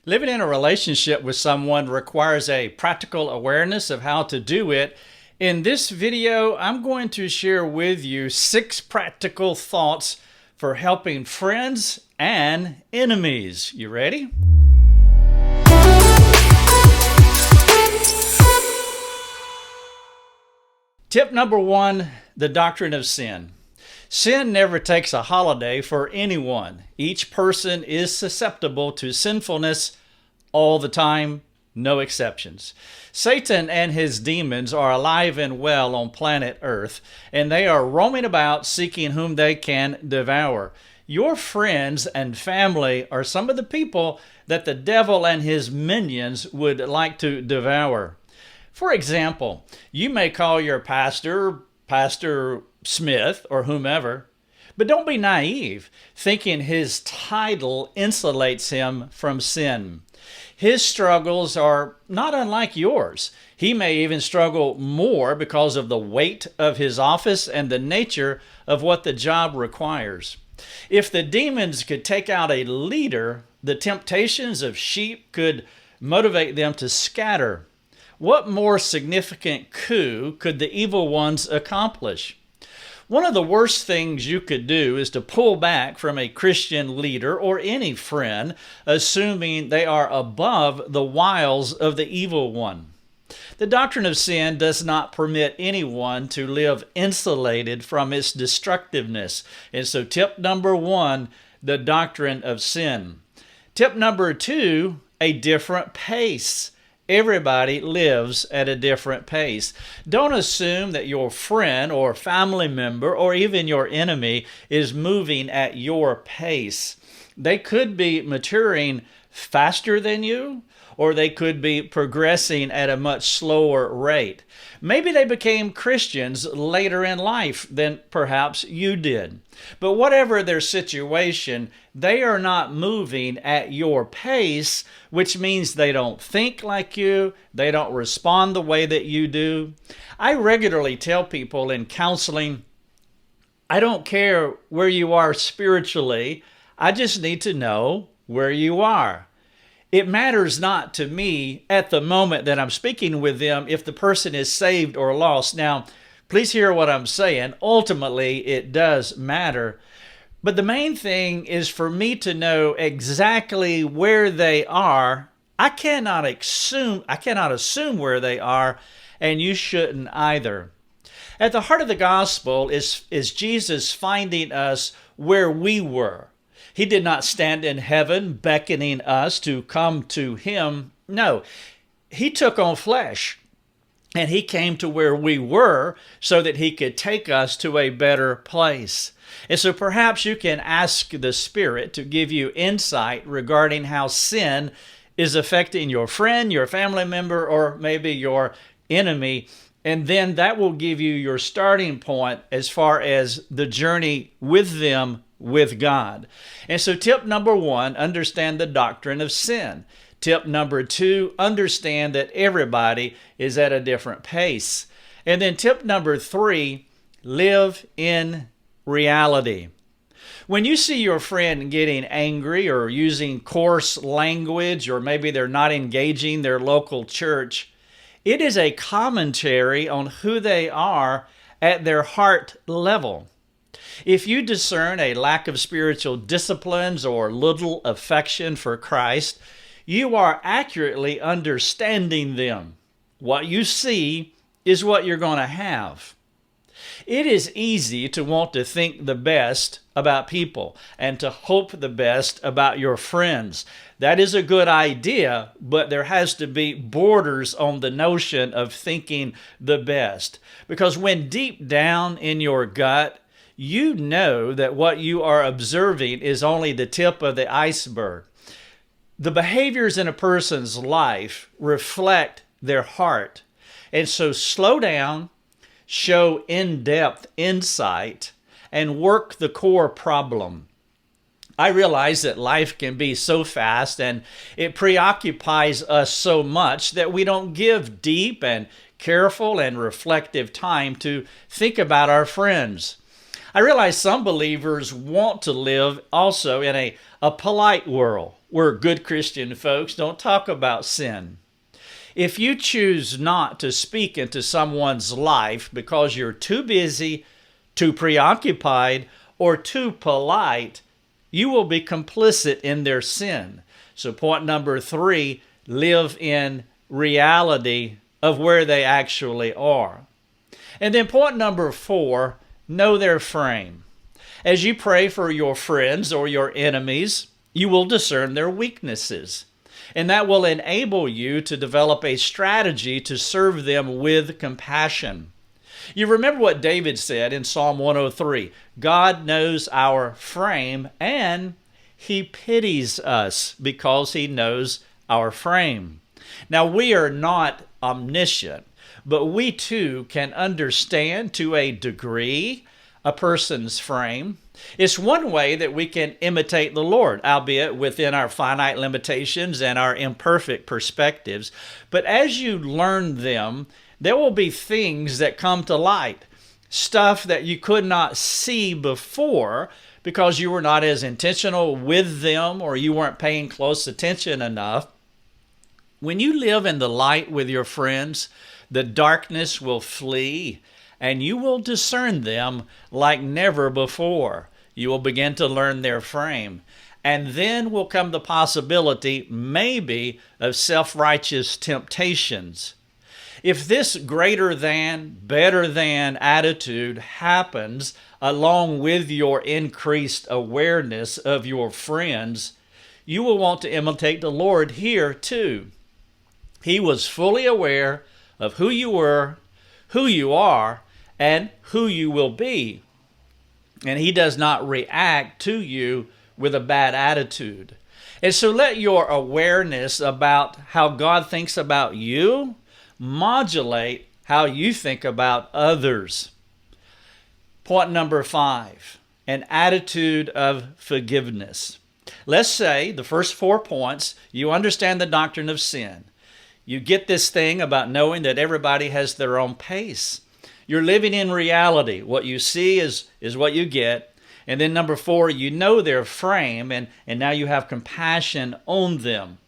Living in a relationship with someone requires a practical awareness of how to do it. In this video, I'm going to share with you 6 practical thoughts for helping friends and enemies. You ready? Tip number 1, the doctrine of sin. Sin never takes a holiday for anyone. Each person is susceptible to sinfulness all the time, no exceptions. Satan and his demons are alive and well on planet Earth, and they are roaming about seeking whom they can devour. Your friends and family are some of the people that the devil and his minions would like to devour. For example, you may call your pastor Smith or whomever, but don't be naive, thinking his title insulates him from sin. His struggles are not unlike yours. He may even struggle more because of the weight of his office and the nature of what the job requires. If the demons could take out a leader, the temptations of sheep could motivate them to scatter. What more significant coup could the evil ones accomplish? One of the worst things you could do is to pull back from a Christian leader or any friend, assuming they are above the wiles of the evil one. The doctrine of sin does not permit anyone to live insulated from its destructiveness. And so tip number 1, the doctrine of sin. Tip number 2, a different pace. Everybody lives at a different pace. Don't assume that your friend or family member or even your enemy is moving at your pace. They could be maturing faster than you, or they could be progressing at a much slower rate. Maybe they became Christians later in life than perhaps you did. But whatever their situation, they are not moving at your pace, which means they don't think like you, they don't respond the way that you do. I regularly tell people in counseling, I don't care where you are spiritually, I just need to know where you are. It matters not to me at the moment that I'm speaking with them if the person is saved or lost. Now, please hear what I'm saying. Ultimately, it does matter. But the main thing is for me to know exactly where they are. I cannot assume where they are, and you shouldn't either. At the heart of the gospel is Jesus finding us where we were. He did not stand in heaven beckoning us to come to him. No, he took on flesh and he came to where we were so that he could take us to a better place. And so perhaps you can ask the Spirit to give you insight regarding how sin is affecting your friend, your family member, or maybe your enemy. And then that will give you your starting point as far as the journey with them with God. And so tip number 1, understand the doctrine of sin. Tip number 2, understand that everybody is at a different pace. And then tip number 3, live in reality. When you see your friend getting angry or using coarse language, or maybe they're not engaging their local church, it is a commentary on who they are at their heart level. If you discern a lack of spiritual disciplines or little affection for Christ, you are accurately understanding them. What you see is what you're going to have. It is easy to want to think the best about people and to hope the best about your friends. That is a good idea, but there has to be borders on the notion of thinking the best. Because when deep down in your gut, you know that what you are observing is only the tip of the iceberg. The behaviors in a person's life reflect their heart. And so slow down, show in-depth insight, and work the core problem. I realize that life can be so fast and it preoccupies us so much that we don't give deep and careful and reflective time to think about our friends. I realize some believers want to live also in a polite world We're good Christian folks. Don't talk about sin. If you choose not to speak into someone's life because you're too busy, too preoccupied, or too polite, you will be complicit in their sin. So point number 3, live in reality of where they actually are. And then point number 4, know their frame. As you pray for your friends or your enemies, you will discern their weaknesses. And that will enable you to develop a strategy to serve them with compassion. You remember what David said in Psalm 103, God knows our frame and he pities us because he knows our frame. Now, we are not omniscient, but we too can understand to a degree a person's frame. It's one way that we can imitate the Lord, albeit within our finite limitations and our imperfect perspectives. But as you learn them, there will be things that come to light, stuff that you could not see before because you were not as intentional with them or you weren't paying close attention enough. When you live in the light with your friends, the darkness will flee and you will discern them like never before. You will begin to learn their frame. And then will come the possibility, maybe, of self-righteous temptations. If this greater than, better than attitude happens along with your increased awareness of your friends, you will want to imitate the Lord here too. He was fully aware of who you were, who you are, and who you will be. And he does not react to you with a bad attitude. And so let your awareness about how God thinks about you modulate how you think about others. Point number 5, an attitude of forgiveness. Let's say the first 4 points, you understand the doctrine of sin. You get this thing about knowing that everybody has their own pace. You're living in reality. What you see is what you get. And then number 4, you know their frame, and now you have compassion on them.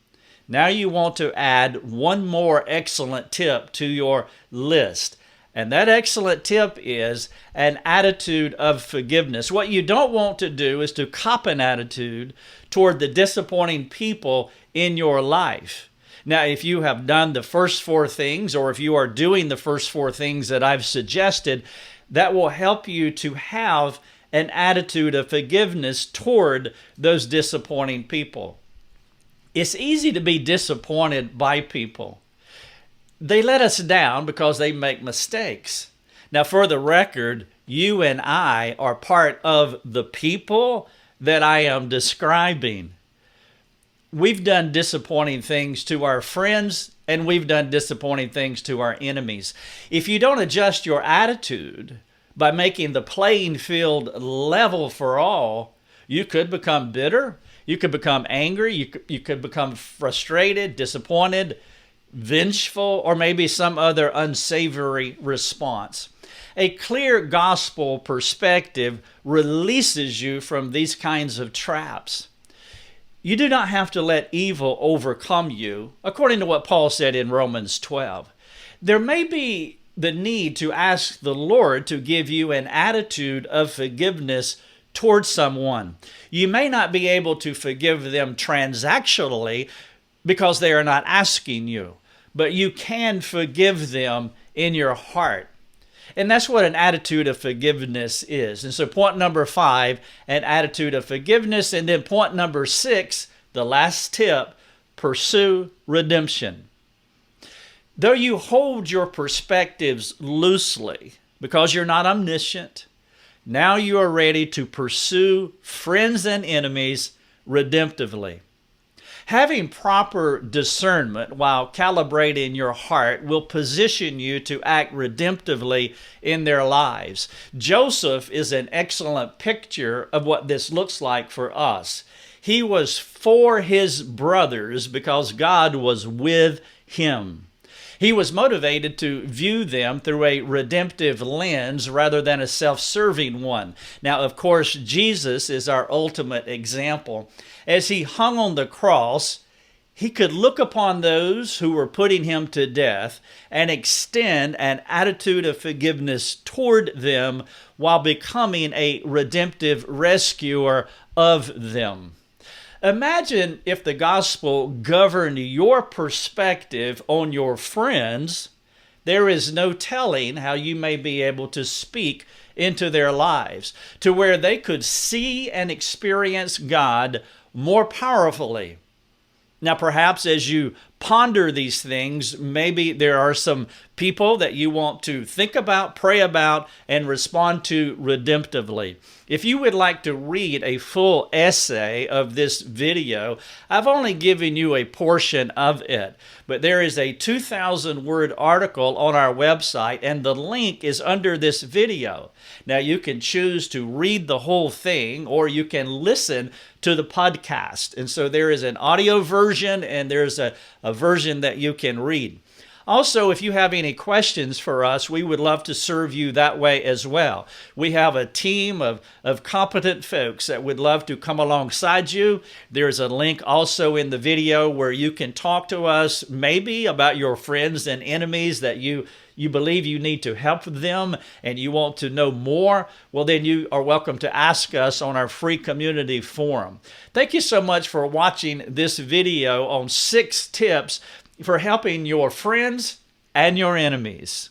Now you want to add one more excellent tip to your list. And that excellent tip is an attitude of forgiveness. What you don't want to do is to cop an attitude toward the disappointing people in your life. Now, if you have done the first 4 things, or if you are doing the first 4 things that I've suggested, that will help you to have an attitude of forgiveness toward those disappointing people. It's easy to be disappointed by people. They let us down because they make mistakes. Now, for the record, you and I are part of the people that I am describing. We've done disappointing things to our friends, and we've done disappointing things to our enemies. If you don't adjust your attitude by making the playing field level for all, you could become bitter, you could become angry, you could become frustrated, disappointed, vengeful, or maybe some other unsavory response. A clear gospel perspective releases you from these kinds of traps. You do not have to let evil overcome you, according to what Paul said in Romans 12. There may be the need to ask the Lord to give you an attitude of forgiveness towards someone. You may not be able to forgive them transactionally because they are not asking you, but you can forgive them in your heart. And that's what an attitude of forgiveness is. And so point number 5, an attitude of forgiveness. And then point number 6, the last tip, pursue redemption. Though you hold your perspectives loosely because you're not omniscient, now you are ready to pursue friends and enemies redemptively. Having proper discernment while calibrating your heart will position you to act redemptively in their lives. Joseph is an excellent picture of what this looks like for us. He was for his brothers because God was with him. He was motivated to view them through a redemptive lens rather than a self-serving one. Now, of course, Jesus is our ultimate example. As he hung on the cross, he could look upon those who were putting him to death and extend an attitude of forgiveness toward them while becoming a redemptive rescuer of them. Imagine if the gospel governed your perspective on your friends. There is no telling how you may be able to speak into their lives to where they could see and experience God more powerfully. Now, perhaps as you ponder these things, maybe there are some people that you want to think about, pray about, and respond to redemptively. If you would like to read a full essay of this video, I've only given you a portion of it, but there is a 2,000-word article on our website, and the link is under this video. Now, you can choose to read the whole thing, or you can listen to the podcast. And so there is an audio version, and there's a version that you can read. Also, if you have any questions for us, we would love to serve you that way as well. We have a team of competent folks that would love to come alongside you. There's a link also in the video where you can talk to us maybe about your friends and enemies that you believe you need to help them and you want to know more. Well, then you are welcome to ask us on our free community forum. Thank you so much for watching this video on 6 tips for helping your friends and your enemies.